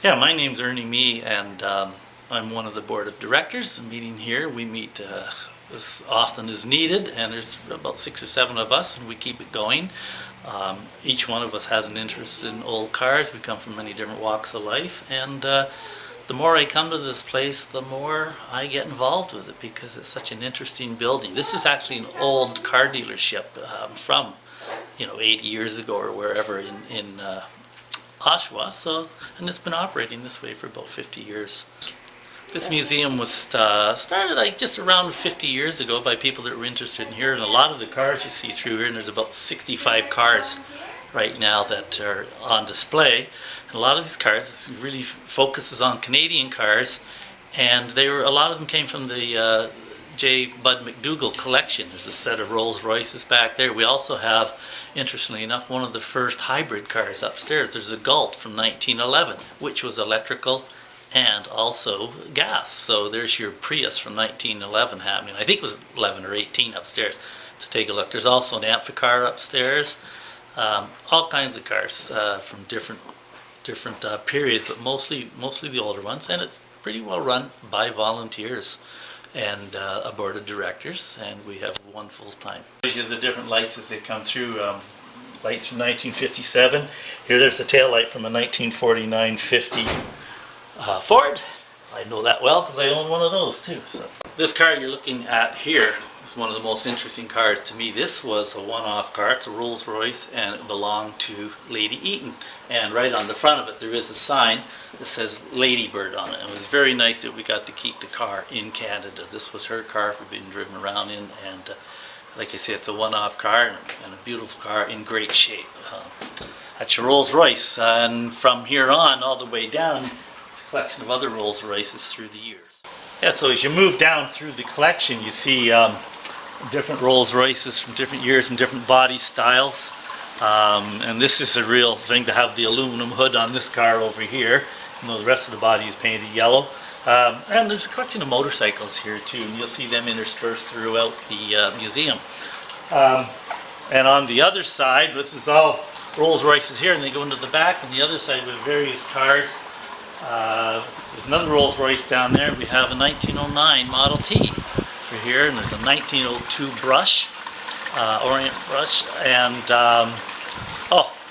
Yeah, my name's Ernie Mee, and I'm one of the board of directors. The meeting here, we meet as often as needed, and there's about 6 or 7 of us, and we keep it going. Each one of us has an interest in old cars. We come from many different walks of life, and the more I come to this place, the more I get involved with it because it's such an interesting building. This is actually an old car dealership from 80 years ago or wherever in Oshawa, and it's been operating this way for about 50 years. This museum was started just around 50 years ago by people that were interested in here, and a lot of the cars you see through here, and there's about 65 cars right now that are on display. And a lot of these cars really focuses on Canadian cars, and a lot of them came from the J. Bud McDougall collection. There's a set of Rolls Royces back there. We also have, interestingly enough, one of the first hybrid cars upstairs. There's a Galt from 1911, which was electrical and also gas. So there's your Prius from 1911 happening. I think it was 11 or 18 upstairs. To take a look. There's also an Amphicar upstairs. All kinds of cars from different periods, but mostly the older ones, and it's pretty well run by volunteers and a board of directors, and we have one full-time. Shows you the different lights as they come through. Lights from 1957. Here there's the tail light from a 1949-50 Ford. I know that well because I own one of those too. So this car you're looking at here is one of the most interesting cars to me. This was a one-off car. It's a Rolls Royce, and it belonged to Lady Eaton. And right on the front of it there is a sign that says Lady Bird on it. It was very nice that we got to keep the car in Canada. This was her car for being driven around in, and like I said, it's a one-off car and a beautiful car in great shape. That's your Rolls Royce, and from here on all the way down, it's a collection of other Rolls Royces through the years. Yeah, so as you move down through the collection, you see different Rolls Royces from different years and different body styles. And this is a real thing to have the aluminum hood on this car over here. The rest of the body is painted yellow. And there's a collection of motorcycles here too, and you'll see them interspersed throughout the museum. And on the other side, this is all Rolls Royces here, and they go into the back. On the other side we have various cars. There's another Rolls Royce down there. We have a 1909 Model T for here, and there's a 1902 Brush, Orient Brush, and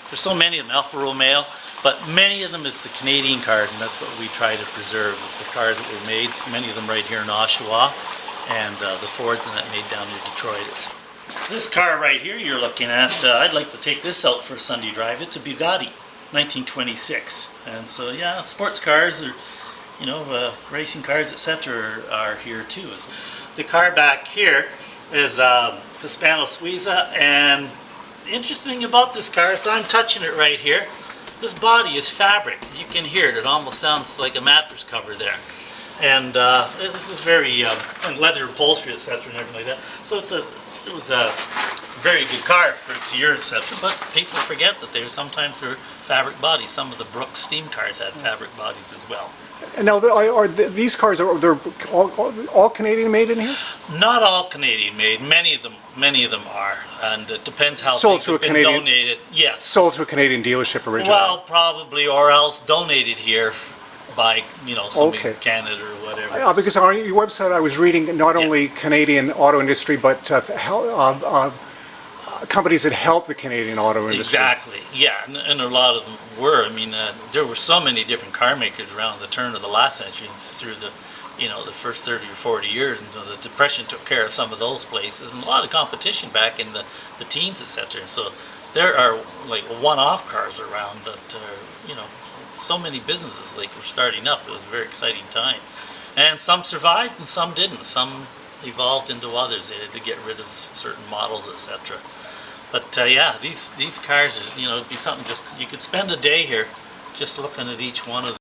there's so many of them, Alfa Romeo. But many of them is the Canadian cars, and that's what we try to preserve, is the cars that were made, many of them right here in Oshawa, and the Fords and that made down near Detroit. This car right here you're looking at, I'd like to take this out for a Sunday drive. It's a Bugatti, 1926. And so yeah, sports cars or racing cars, etc. are here too. The car back here is Hispano Suiza, and the interesting thing about this car, so I'm touching it right here. This body is fabric. You can hear it. It almost sounds like a mattress cover there. And this is very and leather upholstery, etc. and everything like that. So it was a very good car for its year, etc. But people forget that sometimes they're fabric bodies. Some of the Brooks steam cars had fabric bodies as well. And now, these cars they're all Canadian made in here? Not all Canadian made. Many of them are, and it depends how sold things have been donated. Yes. Sold to a Canadian dealership originally. Well, probably, or else donated here by somebody in Canada or whatever. Because on your website I was reading not only Canadian auto industry, but companies that help the Canadian auto industry. Exactly, yeah, and a lot of them were. I mean, there were so many different car makers around the turn of the last century through the the first 30 or 40 years until the Depression took care of some of those places, and a lot of competition back in the teens, etc. And so there are like one-off cars around that so many businesses were starting up. It was a very exciting time, and some survived and some didn't. Some evolved into others. They had to get rid of certain models, etc. But yeah, these cars, it'd be something. You could spend a day here just looking at each one of them.